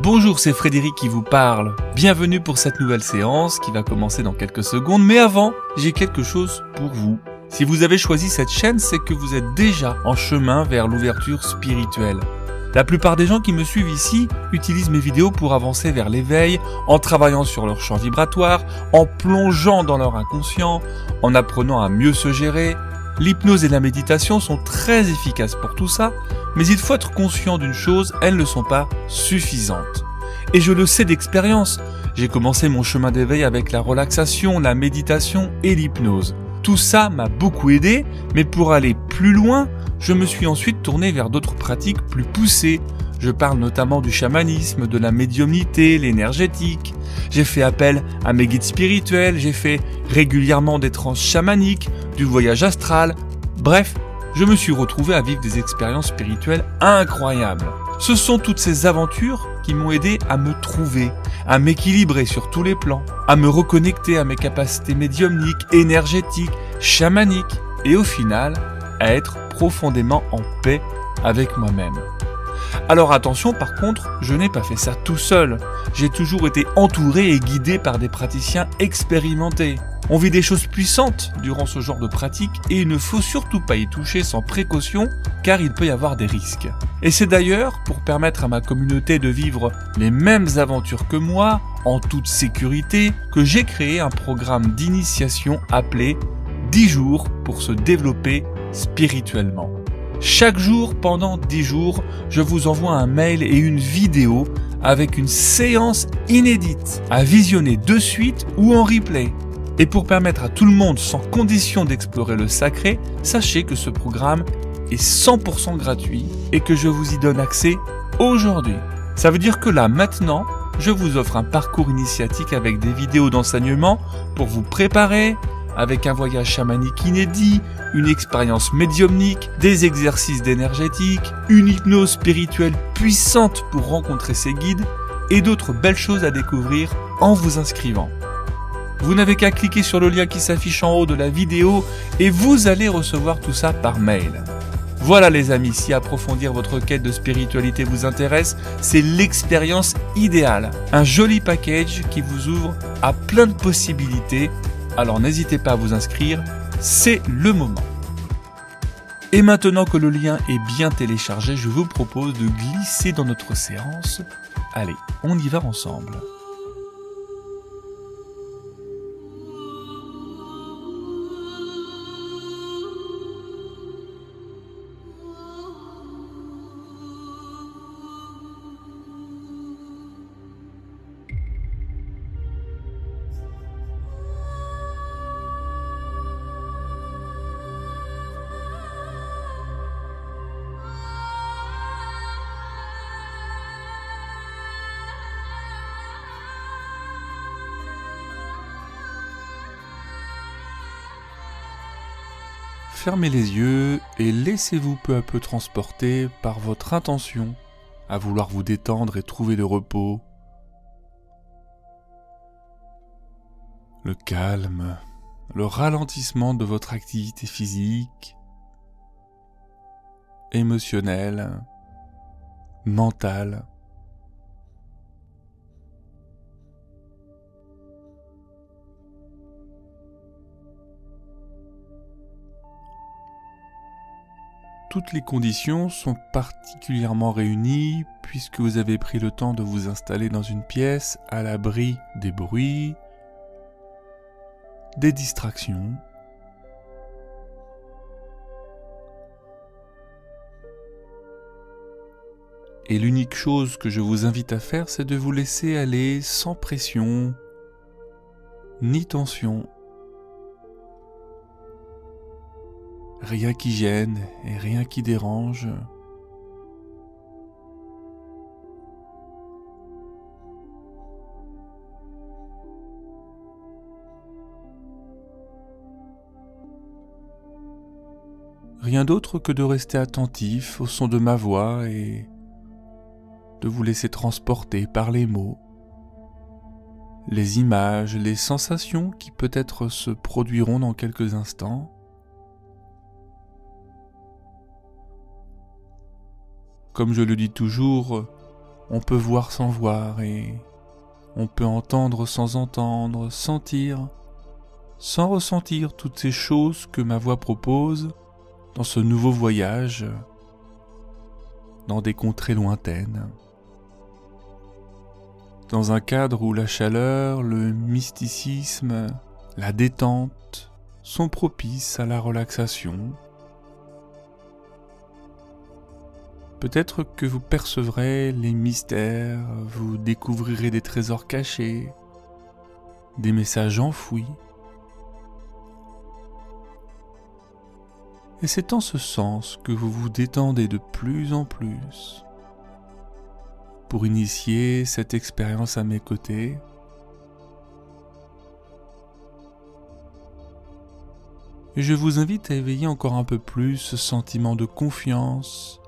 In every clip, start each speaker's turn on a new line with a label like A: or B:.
A: Bonjour, c'est Frédéric qui vous parle. Bienvenue pour cette nouvelle séance qui va commencer dans quelques secondes. Mais avant, j'ai quelque chose pour vous. Si vous avez choisi cette chaîne, c'est que vous êtes déjà en chemin vers l'ouverture spirituelle. La plupart des gens qui me suivent ici utilisent mes vidéos pour avancer vers l'éveil, en travaillant sur leur champ vibratoire, en plongeant dans leur inconscient, en apprenant à mieux se gérer. L'hypnose et la méditation sont très efficaces pour tout ça, mais il faut être conscient d'une chose, elles ne sont pas suffisantes. Et je le sais d'expérience, j'ai commencé mon chemin d'éveil avec la relaxation, la méditation et l'hypnose. Tout ça m'a beaucoup aidé, mais pour aller plus loin, je me suis ensuite tourné vers d'autres pratiques plus poussées. Je parle notamment du chamanisme, de la médiumnité, l'énergétique. J'ai fait appel à mes guides spirituels, j'ai fait régulièrement des transes chamaniques, du voyage astral. Bref, je me suis retrouvé à vivre des expériences spirituelles incroyables. Ce sont toutes ces aventures qui m'ont aidé à me trouver, à m'équilibrer sur tous les plans, à me reconnecter à mes capacités médiumniques, énergétiques, chamaniques, et au final, à être profondément en paix avec moi-même. Alors attention, par contre, je n'ai pas fait ça tout seul. J'ai toujours été entouré et guidé par des praticiens expérimentés. On vit des choses puissantes durant ce genre de pratique et il ne faut surtout pas y toucher sans précaution car il peut y avoir des risques. Et c'est d'ailleurs pour permettre à ma communauté de vivre les mêmes aventures que moi, en toute sécurité, que j'ai créé un programme d'initiation appelé 10 jours pour se développer spirituellement. Chaque jour, pendant 10 jours, je vous envoie un mail et une vidéo avec une séance inédite à visionner de suite ou en replay. Et pour permettre à tout le monde sans condition d'explorer le sacré, sachez que ce programme est 100% gratuit et que je vous y donne accès aujourd'hui. Ça veut dire que là, maintenant, je vous offre un parcours initiatique avec des vidéos d'enseignement pour vous préparer, avec un voyage chamanique inédit, une expérience médiumnique, des exercices d'énergétique, une hypnose spirituelle puissante pour rencontrer ses guides et d'autres belles choses à découvrir en vous inscrivant. Vous n'avez qu'à cliquer sur le lien qui s'affiche en haut de la vidéo et vous allez recevoir tout ça par mail. Voilà les amis, si approfondir votre quête de spiritualité vous intéresse, c'est l'expérience idéale. Un joli package qui vous ouvre à plein de possibilités. Alors n'hésitez pas à vous inscrire, c'est le moment. Et maintenant que le lien est bien téléchargé, je vous propose de glisser dans notre séance. Allez, on y va ensemble. Fermez les yeux et laissez-vous peu à peu transporter par votre intention à vouloir vous détendre et trouver le repos, le calme, le ralentissement de votre activité physique, émotionnelle, mentale. Toutes les conditions sont particulièrement réunies puisque vous avez pris le temps de vous installer dans une pièce à l'abri des bruits, des distractions. Et l'unique chose que je vous invite à faire, c'est de vous laisser aller sans pression, ni tension. Rien qui gêne et rien qui dérange. Rien d'autre que de rester attentif au son de ma voix et de vous laisser transporter par les mots, les images, les sensations qui peut-être se produiront dans quelques instants. Comme je le dis toujours, on peut voir sans voir et on peut entendre sans entendre, sentir sans ressentir toutes ces choses que ma voix propose dans ce nouveau voyage dans des contrées lointaines. Dans un cadre où la chaleur, le mysticisme, la détente sont propices à la relaxation. Peut-être que vous percevrez les mystères, vous découvrirez des trésors cachés, des messages enfouis. Et c'est en ce sens que vous vous détendez de plus en plus. Pour initier cette expérience à mes côtés, et je vous invite à éveiller encore un peu plus ce sentiment de confiance,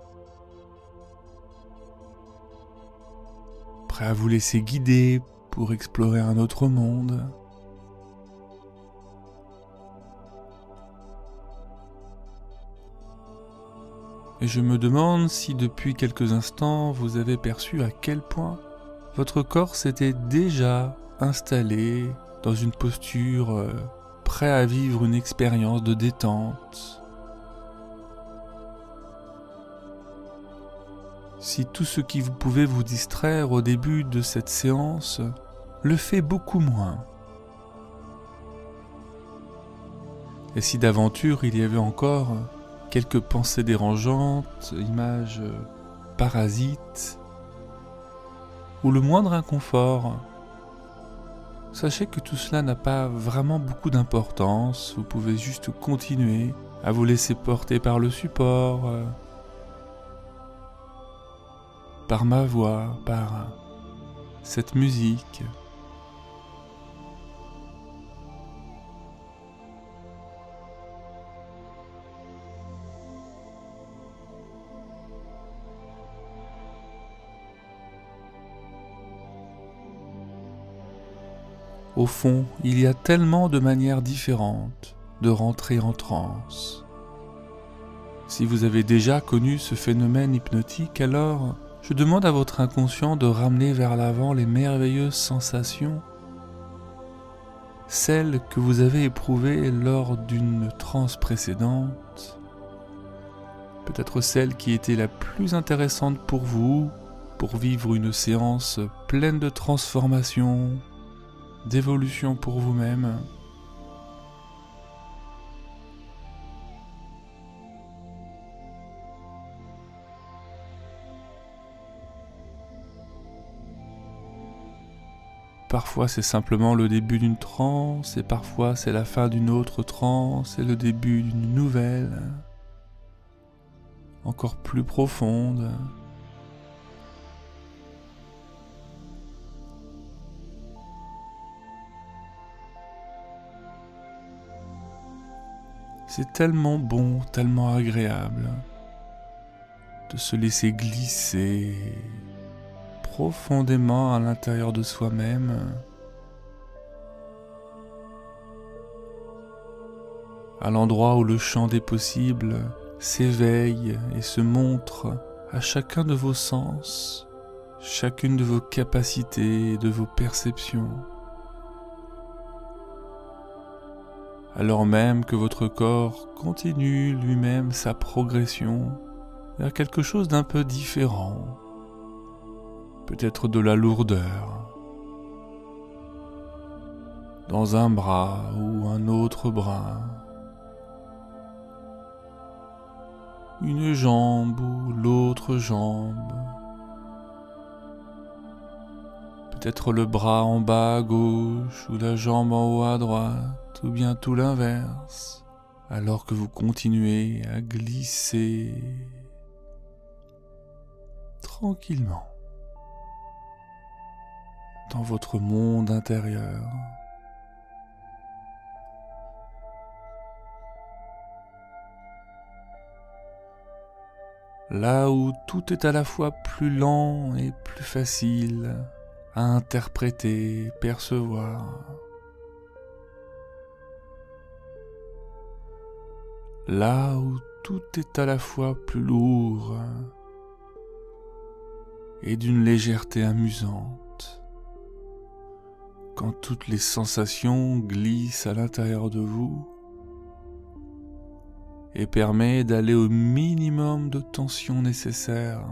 A: prêt à vous laisser guider pour explorer un autre monde. Et je me demande si depuis quelques instants vous avez perçu à quel point votre corps s'était déjà installé dans une posture prêt à vivre une expérience de détente. Si tout ce qui vous pouvait vous distraire au début de cette séance le fait beaucoup moins. Et si d'aventure il y avait encore quelques pensées dérangeantes, images parasites, ou le moindre inconfort, sachez que tout cela n'a pas vraiment beaucoup d'importance, vous pouvez juste continuer à vous laisser porter par le support, par ma voix, par cette musique. Au fond, il y a tellement de manières différentes de rentrer en transe. Si vous avez déjà connu ce phénomène hypnotique, alors je demande à votre inconscient de ramener vers l'avant les merveilleuses sensations, celles que vous avez éprouvées lors d'une transe précédente, peut-être celle qui était la plus intéressante pour vous, pour vivre une séance pleine de transformation, d'évolution pour vous-même. Parfois c'est simplement le début d'une transe, et parfois c'est la fin d'une autre transe, et le début d'une nouvelle, encore plus profonde. C'est tellement bon, tellement agréable de se laisser glisser profondément à l'intérieur de soi-même, à l'endroit où le champ des possibles s'éveille et se montre à chacun de vos sens, chacune de vos capacités et de vos perceptions. Alors même que votre corps continue lui-même sa progression vers quelque chose d'un peu différent, peut-être de la lourdeur, dans un bras ou un autre bras, une jambe ou l'autre jambe, peut-être le bras en bas à gauche ou la jambe en haut à droite, ou bien tout l'inverse, alors que vous continuez à glisser tranquillement dans votre monde intérieur. Là où tout est à la fois plus lent et plus facile à interpréter, percevoir. Là où tout est à la fois plus lourd et d'une légèreté amusante. Quand toutes les sensations glissent à l'intérieur de vous et permet d'aller au minimum de tension nécessaire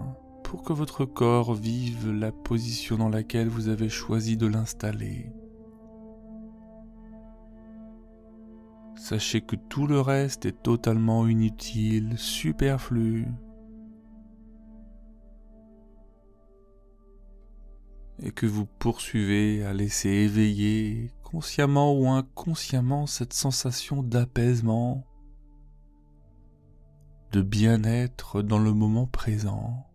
A: pour que votre corps vive la position dans laquelle vous avez choisi de l'installer. Sachez que tout le reste est totalement inutile, superflu, et que vous poursuivez à laisser éveiller, consciemment ou inconsciemment, cette sensation d'apaisement, de bien-être dans le moment présent.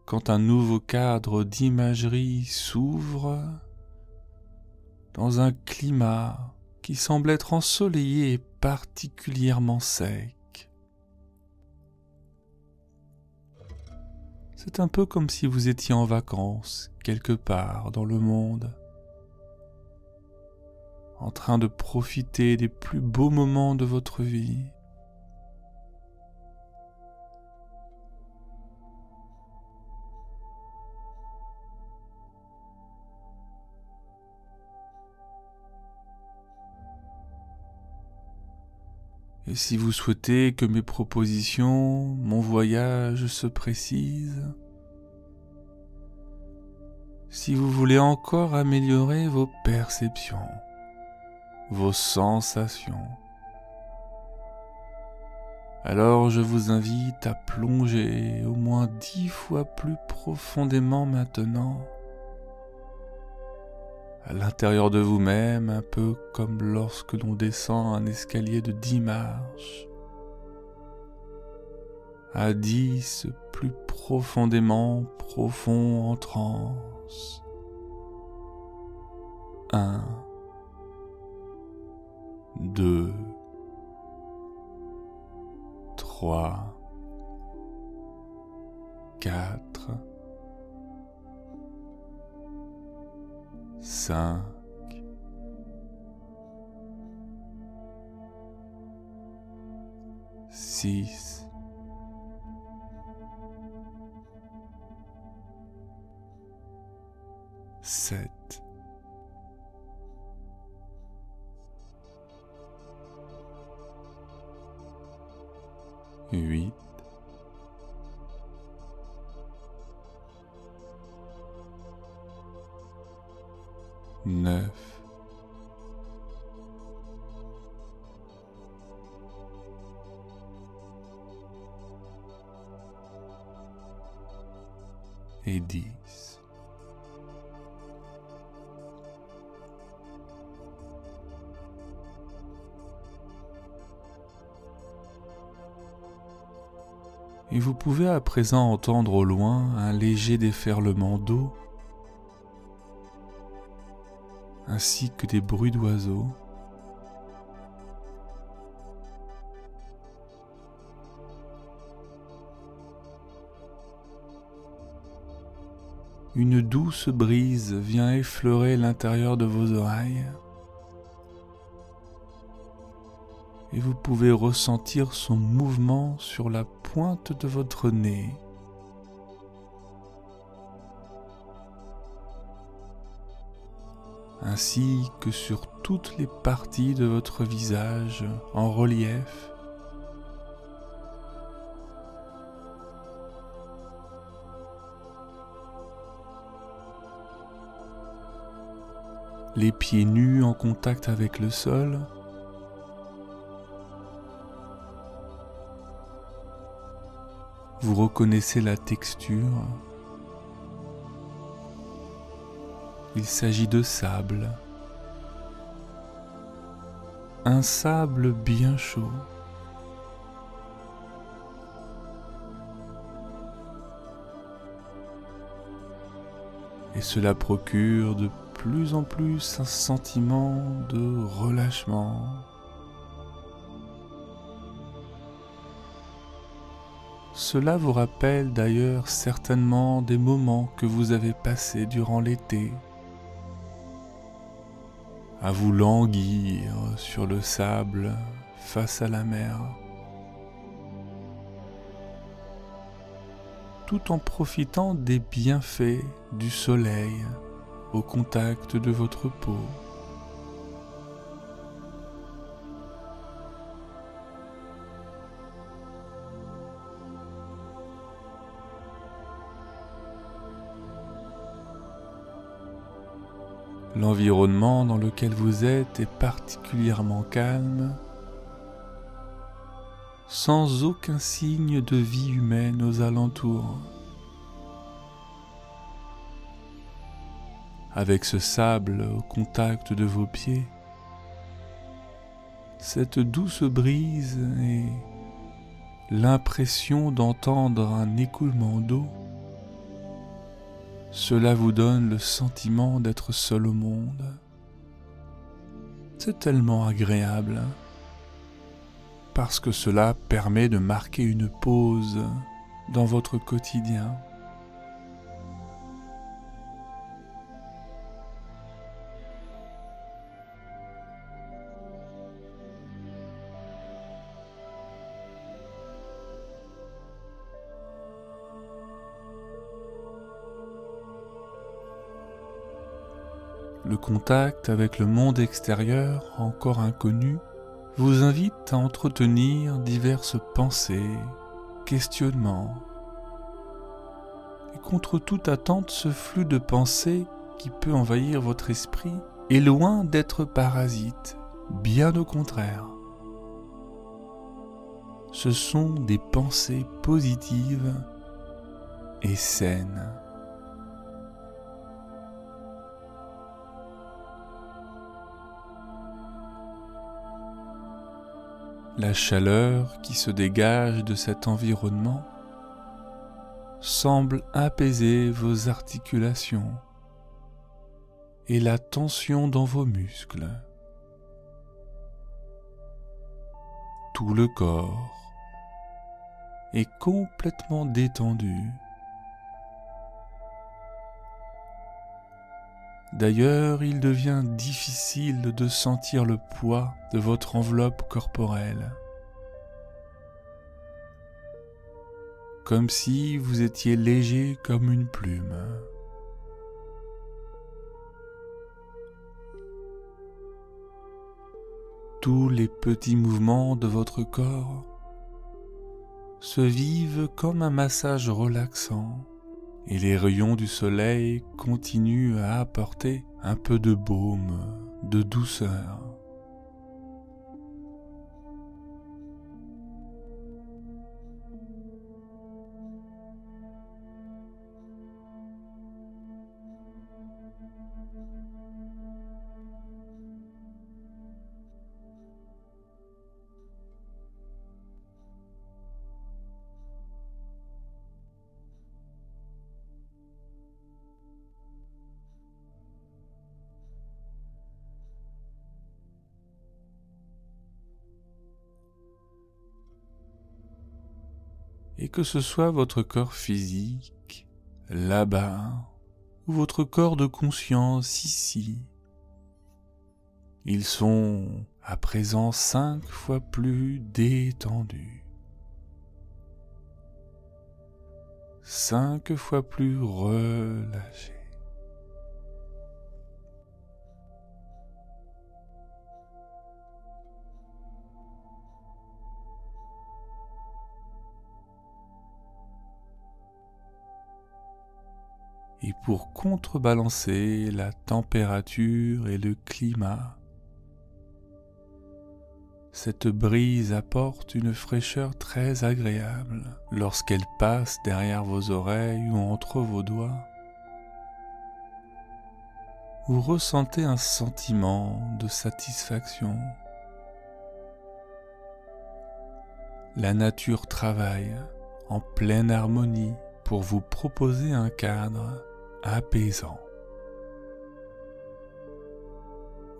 A: Quand un nouveau cadre d'imagerie s'ouvre dans un climat qui semble être ensoleillé et particulièrement sec. C'est un peu comme si vous étiez en vacances quelque part dans le monde, en train de profiter des plus beaux moments de votre vie. Et si vous souhaitez que mes propositions, mon voyage se précisent, si vous voulez encore améliorer vos perceptions, vos sensations, alors je vous invite à plonger au moins 10 fois plus profondément maintenant à l'intérieur de vous-même, un peu comme lorsque l'on descend un escalier de 10 marches, à 10 plus profondément profond en transe. 1, 2, 3, 4, 5, 6, 7, 8, 9, 10. Et vous pouvez à présent entendre au loin un léger déferlement d'eau, ainsi que des bruits d'oiseaux. Une douce brise vient effleurer l'intérieur de vos oreilles et vous pouvez ressentir son mouvement sur la pointe de votre nez. Ainsi que sur toutes les parties de votre visage en relief. Les pieds nus en contact avec le sol. Vous reconnaissez la texture. Il s'agit de sable. Un sable bien chaud. Et cela procure de plus en plus un sentiment de relâchement. Cela vous rappelle d'ailleurs certainement des moments que vous avez passés durant l'été, à vous languir sur le sable face à la mer. tout en profitant des bienfaits du soleil au contact de votre peau. L'environnement dans lequel vous êtes est particulièrement calme, sans aucun signe de vie humaine aux alentours. Avec ce sable au contact de vos pieds, cette douce brise et l'impression d'entendre un écoulement d'eau, cela vous donne le sentiment d'être seul au monde. C'est tellement agréable, parce que cela permet de marquer une pause dans votre quotidien. Le contact avec le monde extérieur, encore inconnu, vous invite à entretenir diverses pensées, questionnements. Et contre toute attente, ce flux de pensées qui peut envahir votre esprit est loin d'être parasite, bien au contraire. Ce sont des pensées positives et saines. La chaleur qui se dégage de cet environnement semble apaiser vos articulations et la tension dans vos muscles. Tout le corps est complètement détendu. D'ailleurs, il devient difficile de sentir le poids de votre enveloppe corporelle. Comme si vous étiez léger comme une plume. Tous les petits mouvements de votre corps se vivent comme un massage relaxant. Et les rayons du soleil continuent à apporter un peu de baume, de douceur. Et que ce soit votre corps physique, là-bas, ou votre corps de conscience ici, ils sont à présent 5 fois plus détendus, 5 fois plus relâchés. Et pour contrebalancer la température et le climat, cette brise apporte une fraîcheur très agréable lorsqu'elle passe derrière vos oreilles ou entre vos doigts. Vous ressentez un sentiment de satisfaction. La nature travaille en pleine harmonie pour vous proposer un cadre apaisant,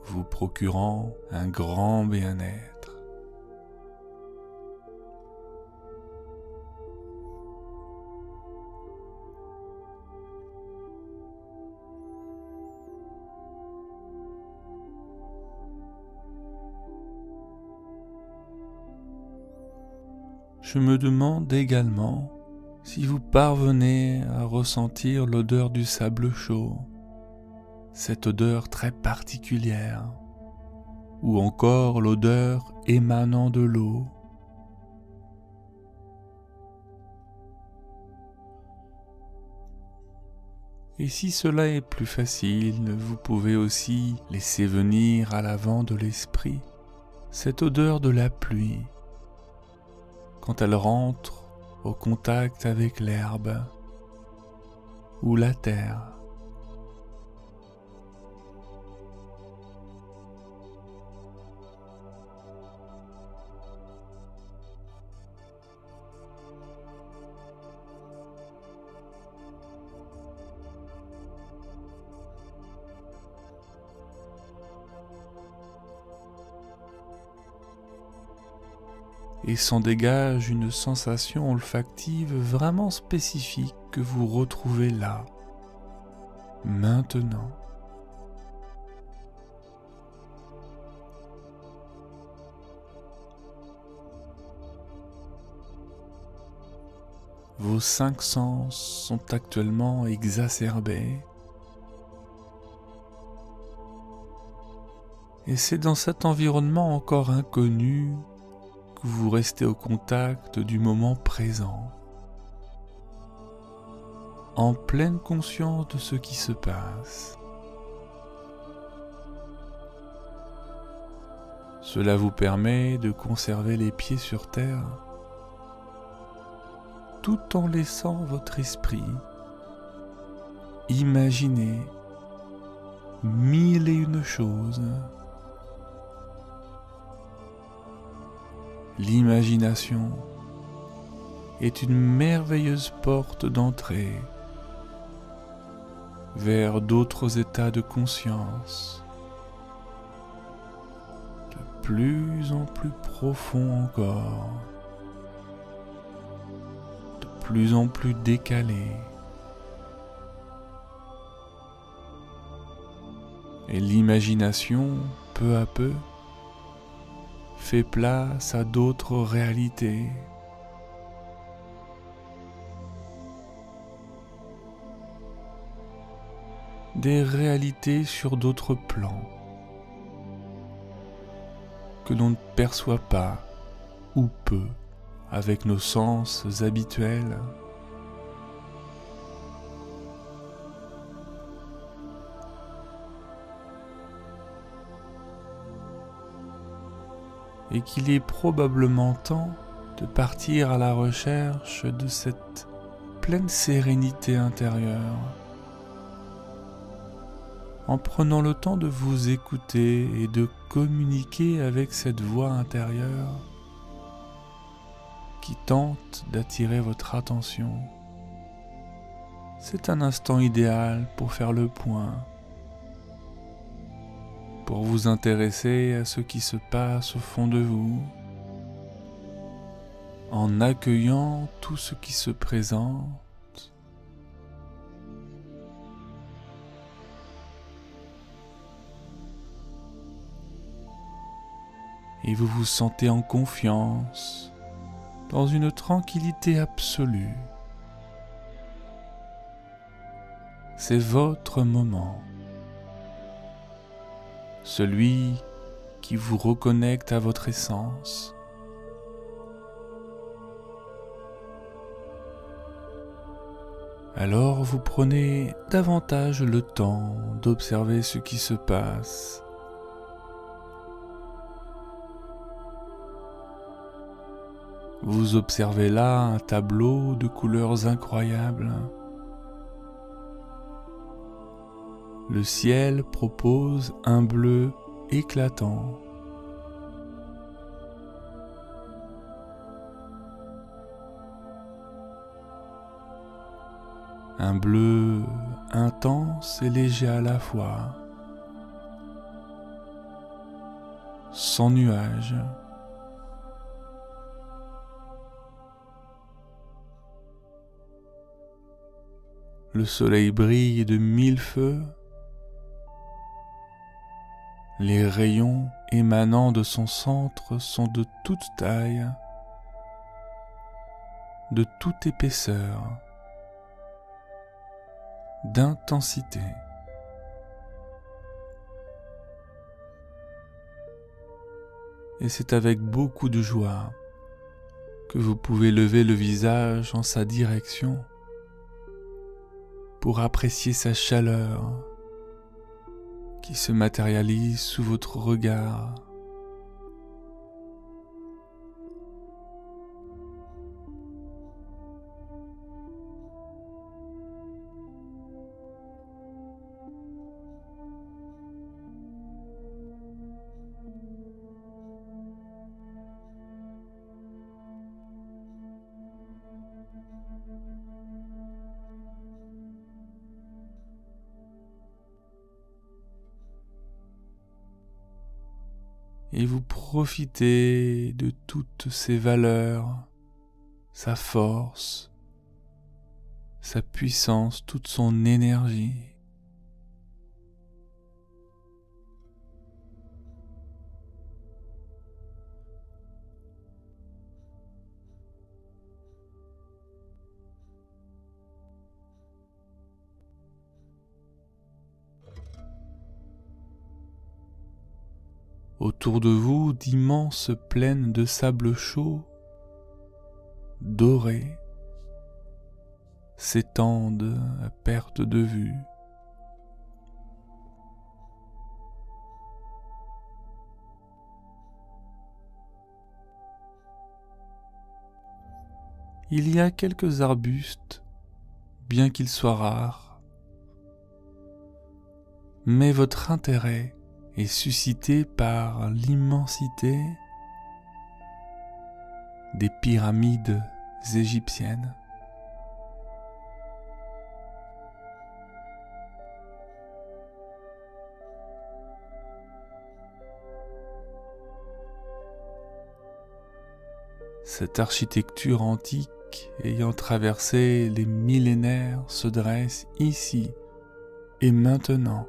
A: vous procurant un grand bien-être. Je me demande également Si vous parvenez à ressentir l'odeur du sable chaud, cette odeur très particulière, ou encore l'odeur émanant de l'eau, et si cela est plus facile, vous pouvez aussi laisser venir à l'avant de l'esprit cette odeur de la pluie quand elle rentre au contact avec l'herbe ou la terre. Et s'en dégage une sensation olfactive vraiment spécifique que vous retrouvez là, maintenant. Vos 5 sens sont actuellement exacerbés. Et c'est dans cet environnement encore inconnu que vous restez au contact du moment présent, en pleine conscience de ce qui se passe. Cela vous permet de conserver les pieds sur terre, tout en laissant votre esprit imaginer 1001 choses. L'imagination est une merveilleuse porte d'entrée vers d'autres états de conscience, de plus en plus profonds encore, de plus en plus décalés. Et l'imagination, peu à peu, fait place à d'autres réalités. Des réalités sur d'autres plans que l'on ne perçoit pas ou peu avec nos sens habituels. Et qu'il est probablement temps de partir à la recherche de cette pleine sérénité intérieure, en prenant le temps de vous écouter et de communiquer avec cette voix intérieure qui tente d'attirer votre attention. C'est un instant idéal pour faire le point, pour vous intéresser à ce qui se passe au fond de vous, en accueillant tout ce qui se présente, et vous vous sentez en confiance, dans une tranquillité absolue. C'est votre moment. Celui qui vous reconnecte à votre essence. Alors vous prenez davantage le temps d'observer ce qui se passe. Vous observez là un tableau de couleurs incroyables. Le ciel propose un bleu éclatant. Un bleu intense et léger à la fois, sans nuages. Le soleil brille de 1000 feux. Les rayons émanant de son centre sont de toute taille, de toute épaisseur, d'intensité. Et c'est avec beaucoup de joie que vous pouvez lever le visage en sa direction pour apprécier sa chaleur qui se matérialise sous votre regard. Et vous profitez de toutes ses valeurs, sa force, sa puissance, toute son énergie. Autour de vous, d'immenses plaines de sable chaud, dorées, s'étendent à perte de vue. Il y a quelques arbustes, bien qu'ils soient rares, mais votre intérêt est suscité par l'immensité des pyramides égyptiennes. Cette architecture antique ayant traversé les millénaires se dresse ici et maintenant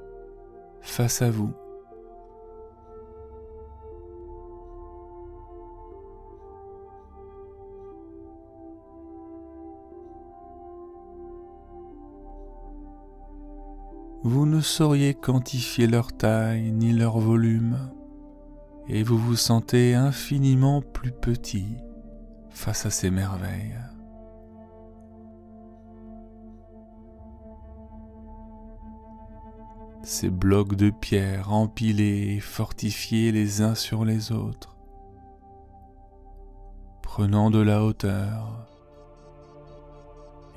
A: face à vous. Vous ne sauriez quantifier leur taille ni leur volume, et vous vous sentez infiniment plus petit face à ces merveilles. Ces blocs de pierre empilés et fortifiés les uns sur les autres, prenant de la hauteur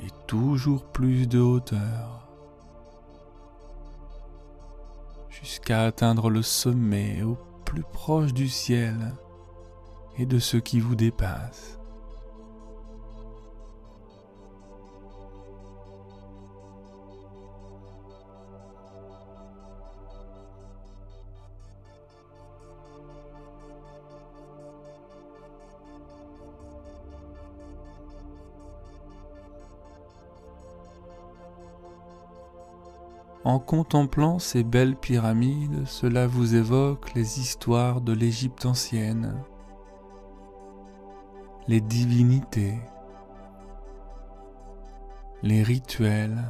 A: et toujours plus de hauteur, jusqu'à atteindre le sommet au plus proche du ciel et de ce qui vous dépasse. En contemplant ces belles pyramides, cela vous évoque les histoires de l'Égypte ancienne, les divinités, les rituels,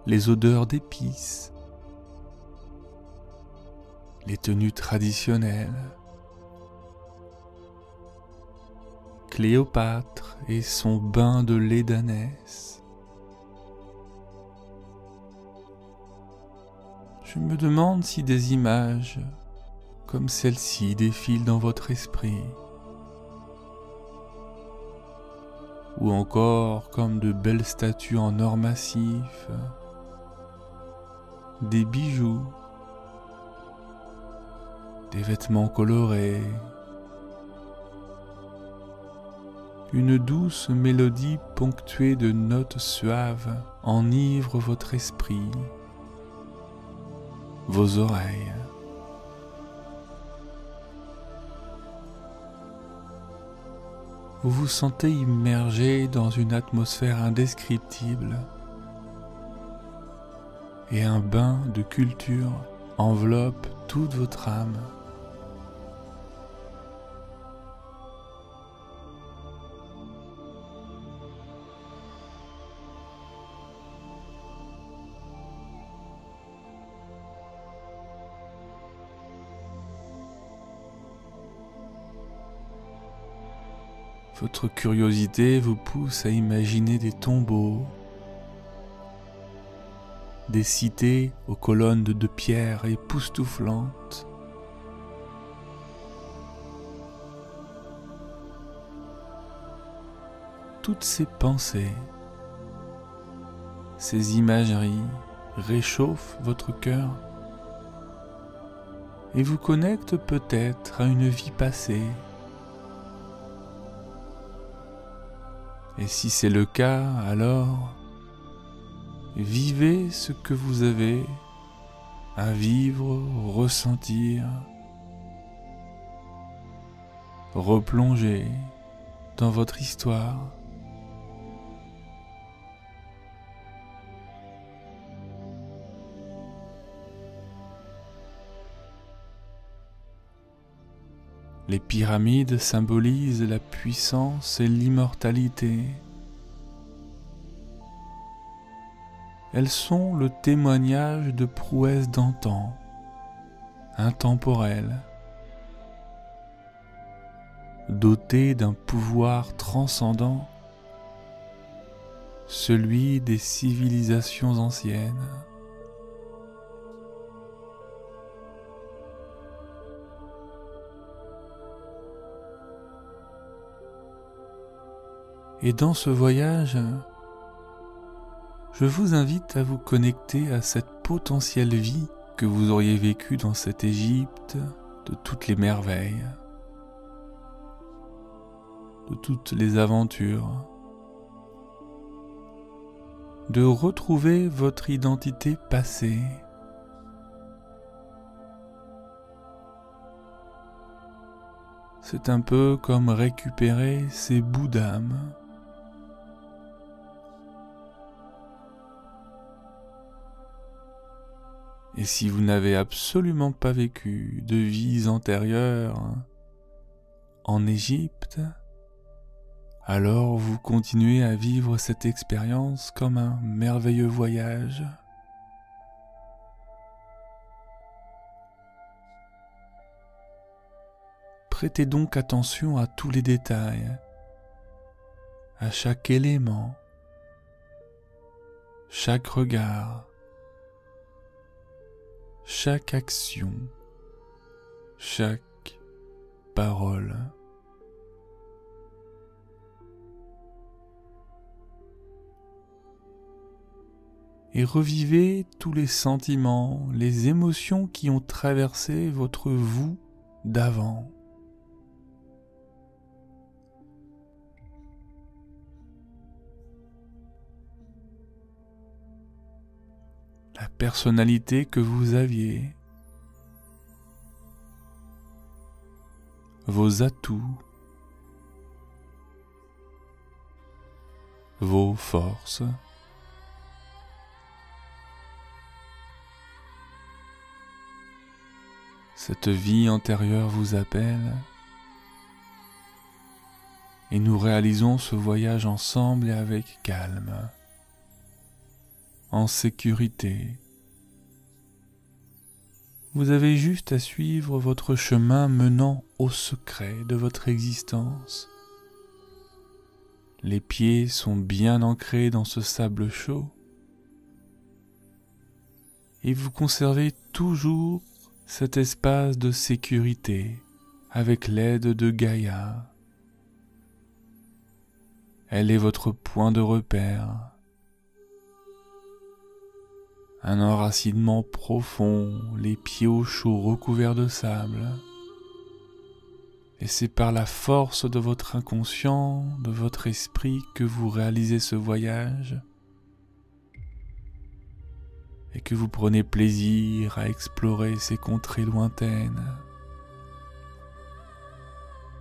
A: les odeurs d'épices, les tenues traditionnelles, Cléopâtre et son bain de lait d'ânesse. Je me demande si des images comme celle-ci défilent dans votre esprit, ou encore comme de belles statues en or massif, des bijoux, des vêtements colorés, une douce mélodie ponctuée de notes suaves enivre votre esprit, vos oreilles. Vous vous sentez immergé dans une atmosphère indescriptible et un bain de culture enveloppe toute votre âme. Votre curiosité vous pousse à imaginer des tombeaux, des cités aux colonnes de pierre époustouflantes, toutes ces pensées, ces imageries réchauffent votre cœur et vous connectent peut-être à une vie passée. Et si c'est le cas, alors vivez ce que vous avez à vivre, ressentir, replongez dans votre histoire. Les pyramides symbolisent la puissance et l'immortalité. Elles sont le témoignage de prouesses d'antan, intemporelles, dotées d'un pouvoir transcendant, celui des civilisations anciennes. Et dans ce voyage, je vous invite à vous connecter à cette potentielle vie que vous auriez vécue dans cette Égypte de toutes les merveilles, de toutes les aventures, de retrouver votre identité passée. C'est un peu comme récupérer ces bouts d'âme. Et si vous n'avez absolument pas vécu de vies antérieures en Égypte, alors vous continuez à vivre cette expérience comme un merveilleux voyage. Prêtez donc attention à tous les détails, à chaque élément, chaque regard, chaque action, chaque parole. Et revivez tous les sentiments, les émotions qui ont traversé votre vous d'avant. La personnalité que vous aviez, vos atouts, vos forces, cette vie antérieure vous appelle et nous réalisons ce voyage ensemble et avec calme, en sécurité. Vous avez juste à suivre votre chemin menant au secret de votre existence. Les pieds sont bien ancrés dans ce sable chaud et vous conservez toujours cet espace de sécurité avec l'aide de Gaïa. Elle est votre point de repère. Un enracinement profond, les pieds au chaud recouverts de sable. Et c'est par la force de votre inconscient, de votre esprit que vous réalisez ce voyage et que vous prenez plaisir à explorer ces contrées lointaines.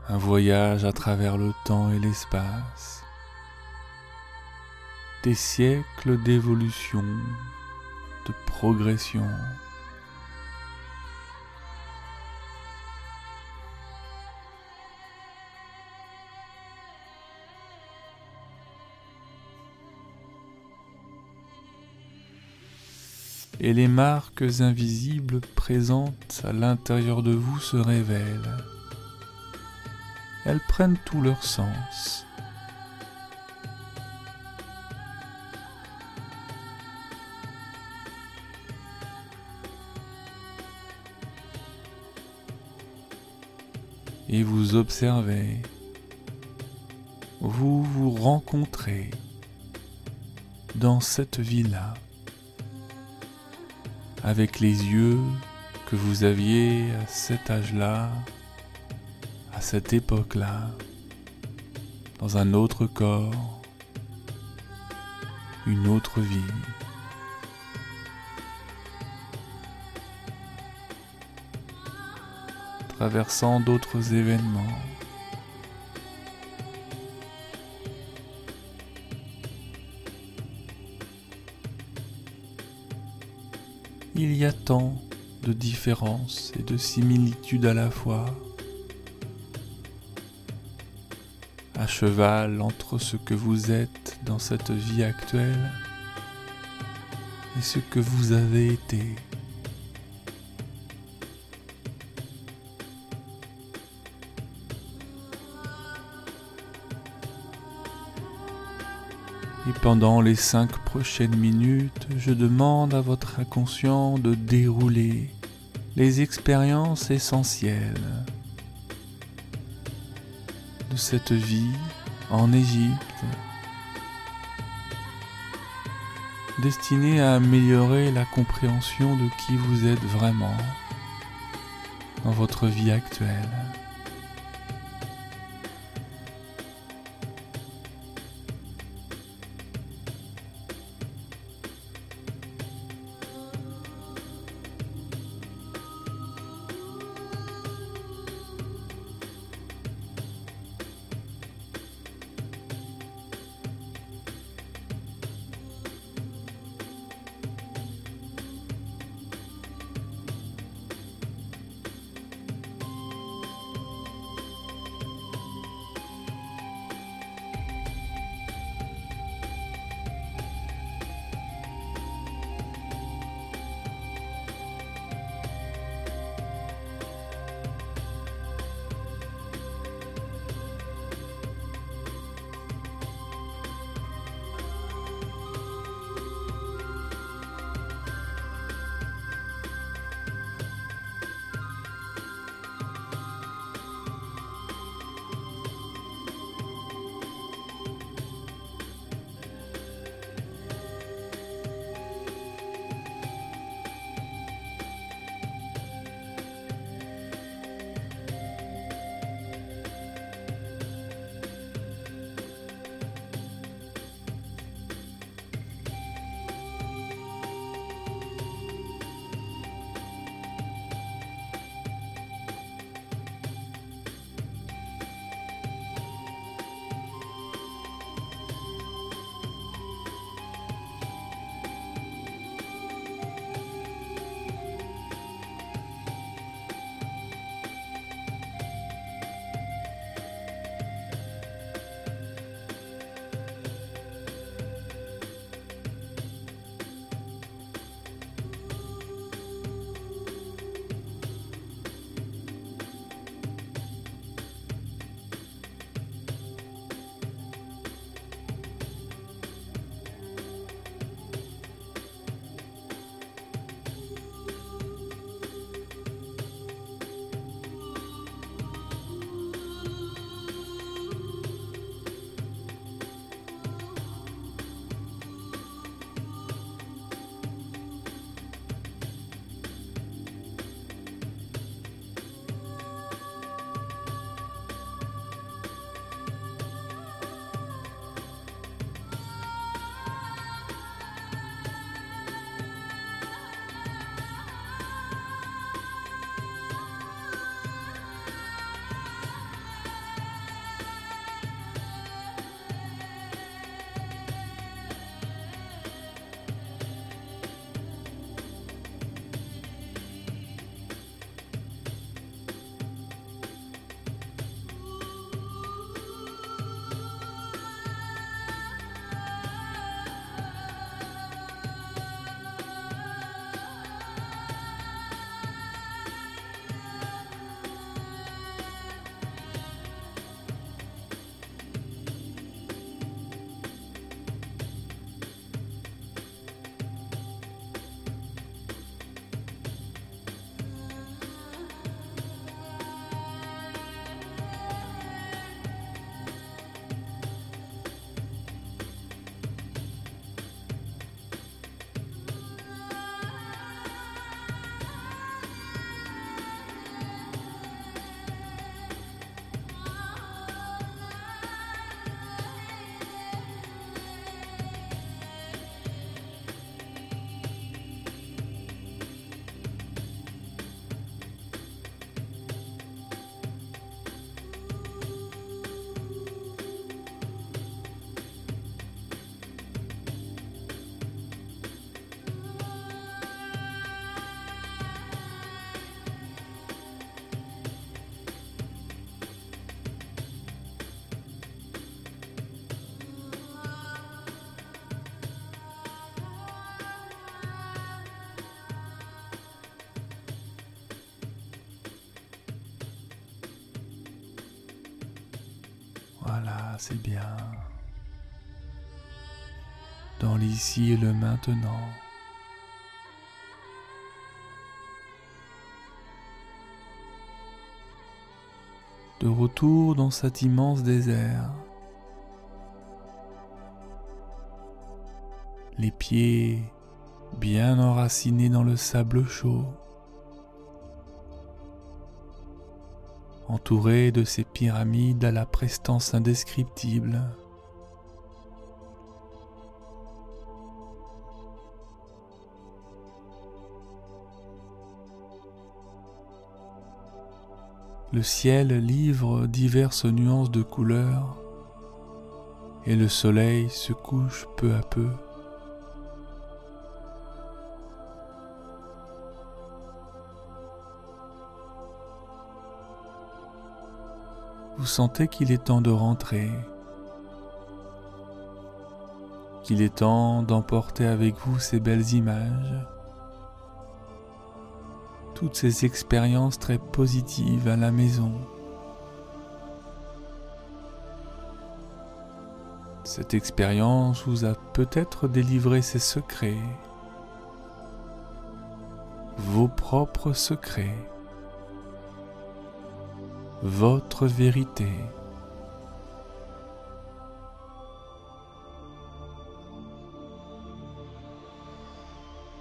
A: Un voyage à travers le temps et l'espace. Des siècles d'évolution, de progression. Et les marques invisibles présentes à l'intérieur de vous se révèlent. elles prennent tout leur sens. Et vous observez, vous vous rencontrez dans cette vie-là, avec les yeux que vous aviez à cet âge-là, à cette époque-là, dans un autre corps, une autre vie. Traversant d'autres événements. Il y a tant de différences et de similitudes à la fois, à cheval entre ce que vous êtes dans cette vie actuelle et ce que vous avez été. Et pendant les 5 prochaines minutes, je demande à votre inconscient de dérouler les expériences essentielles de cette vie en Égypte, destinée à améliorer la compréhension de qui vous êtes vraiment dans votre vie actuelle. Voilà, c'est bien. Dans l'ici et le maintenant. De retour dans cet immense désert. Les pieds bien enracinés dans le sable chaud. Entouré de ces pyramides à la prestance indescriptible. Le ciel livre diverses nuances de couleurs et le soleil se couche peu à peu. Vous sentez qu'il est temps de rentrer, qu'il est temps d'emporter avec vous ces belles images, toutes ces expériences très positives à la maison. Cette expérience vous a peut-être délivré ses secrets, vos propres secrets. Votre vérité.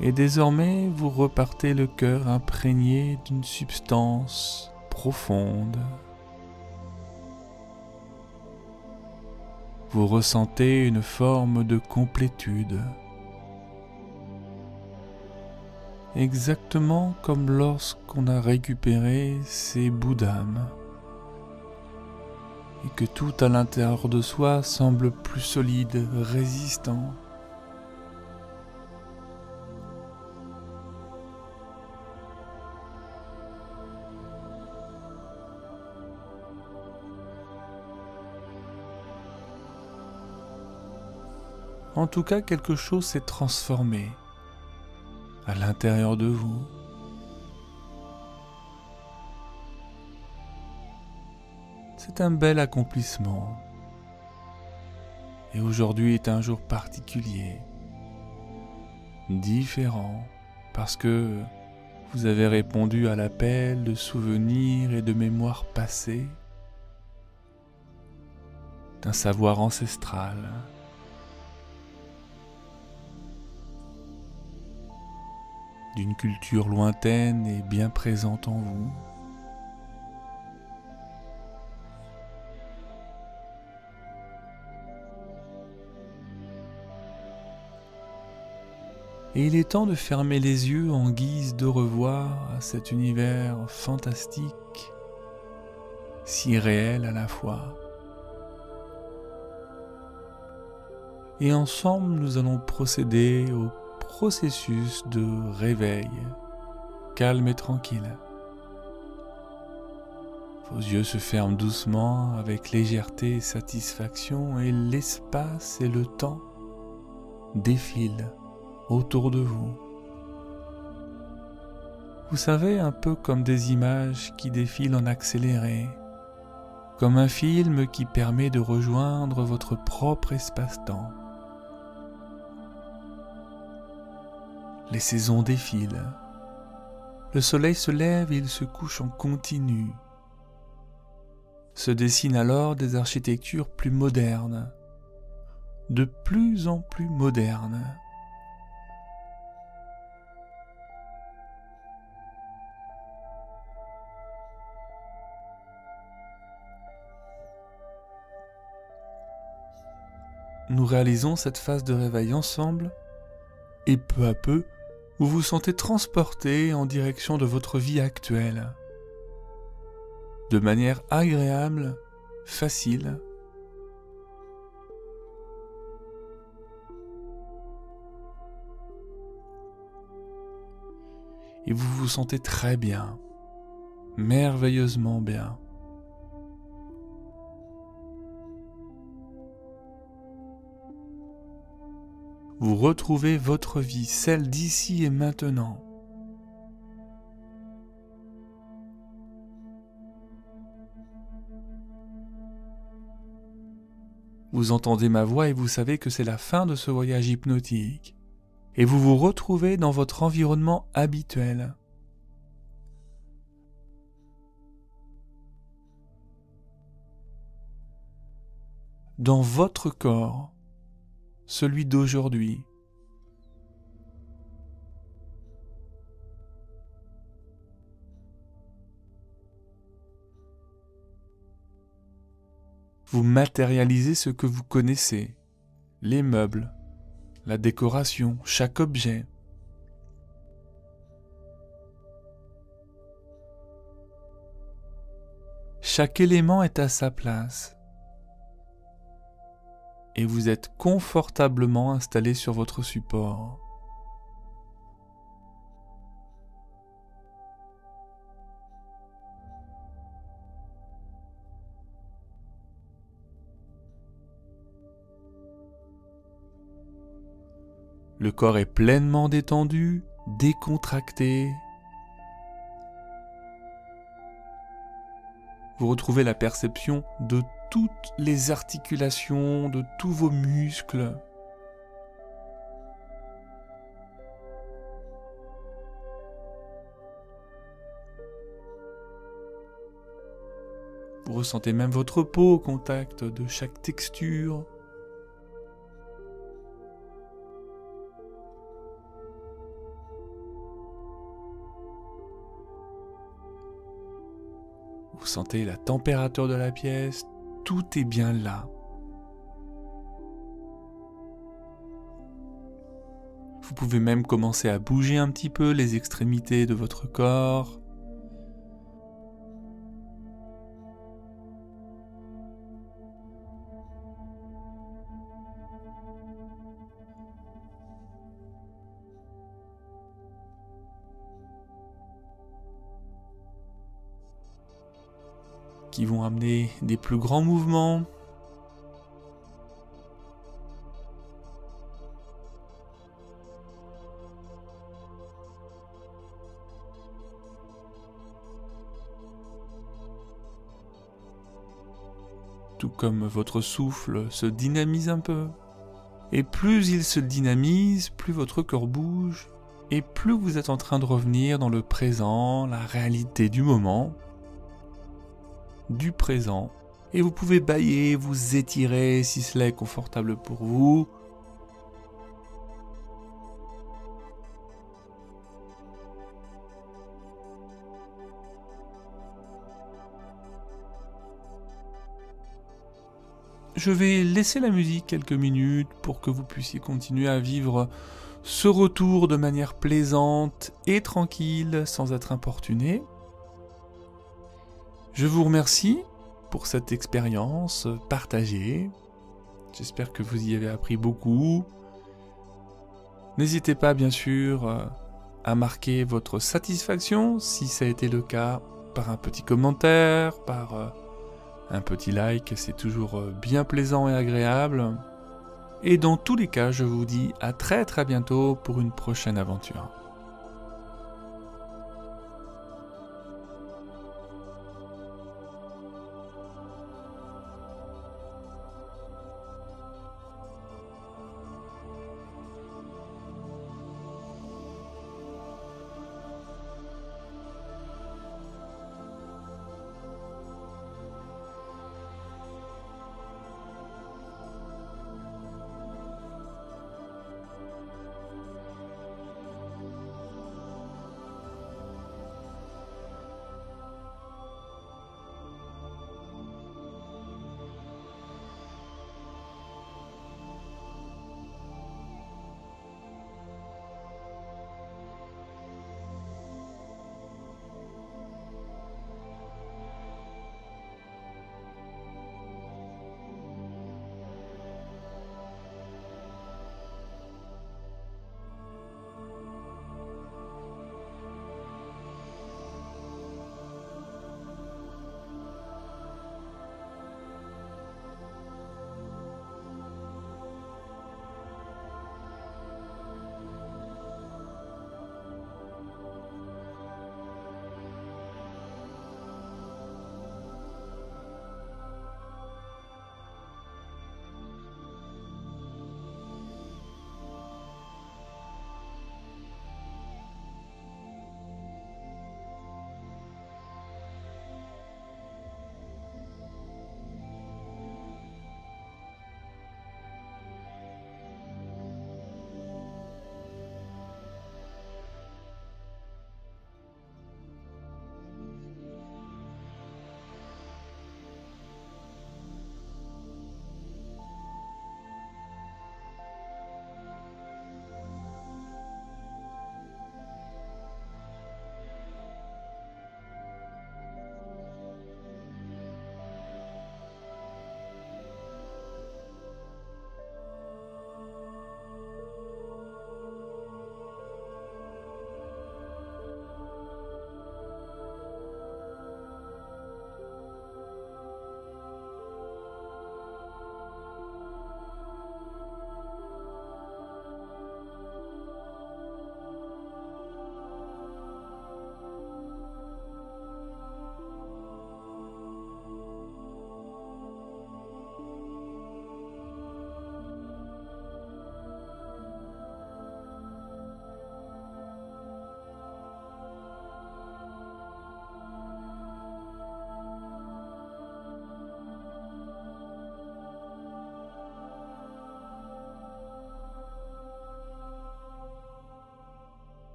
A: Et désormais, vous repartez le cœur imprégné d'une substance profonde. Vous ressentez une forme de complétude. Exactement comme lorsqu'on a récupéré ses bouts d'âme. Et que tout à l'intérieur de soi semble plus solide, résistant. En tout cas, quelque chose s'est transformé à l'intérieur de vous. C'est un bel accomplissement. Et aujourd'hui est un jour particulier, différent, parce que vous avez répondu à l'appel de souvenirs et de mémoires passées, d'un savoir ancestral. D'une culture lointaine et bien présente en vous. Et il est temps de fermer les yeux en guise de revoir à cet univers fantastique, si réel à la fois. Et ensemble, nous allons procéder au processus de réveil, calme et tranquille. Vos yeux se ferment doucement avec légèreté et satisfaction et l'espace et le temps défilent autour de vous. Vous savez, un peu comme des images qui défilent en accéléré, comme un film qui permet de rejoindre votre propre espace-temps. Les saisons défilent. Le soleil se lève et il se couche en continu. Se dessinent alors des architectures plus modernes, de plus en plus modernes. Nous réalisons cette phase de réveil ensemble et peu à peu, vous vous sentez transporté en direction de votre vie actuelle, de manière agréable, facile. Et vous vous sentez très bien, merveilleusement bien. Vous retrouvez votre vie, celle d'ici et maintenant. Vous entendez ma voix et vous savez que c'est la fin de ce voyage hypnotique. Et vous vous retrouvez dans votre environnement habituel. Dans votre corps, celui d'aujourd'hui. Vous matérialisez ce que vous connaissez, les meubles, la décoration, chaque objet. Chaque élément est à sa place. Et vous êtes confortablement installé sur votre support. Le corps est pleinement détendu, décontracté. Vous retrouvez la perception de toutes les articulations, de tous vos muscles. Vous ressentez même votre peau au contact de chaque texture. Vous sentez la température de la pièce, tout est bien là. Vous pouvez même commencer à bouger un petit peu les extrémités de votre corps. Qui vont amener des plus grands mouvements. Tout comme votre souffle se dynamise un peu. Et plus il se dynamise, plus votre corps bouge, et plus vous êtes en train de revenir dans le présent, la réalité du moment, du présent, et vous pouvez bâiller, vous étirer si cela est confortable pour vous. Je vais laisser la musique quelques minutes pour que vous puissiez continuer à vivre ce retour de manière plaisante et tranquille sans être importuné. Je vous remercie pour cette expérience partagée. J'espère que vous y avez appris beaucoup. N'hésitez pas bien sûr à marquer votre satisfaction si ça a été le cas par un petit commentaire, par un petit like, c'est toujours bien plaisant et agréable. Et dans tous les cas, je vous dis à très bientôt pour une prochaine aventure.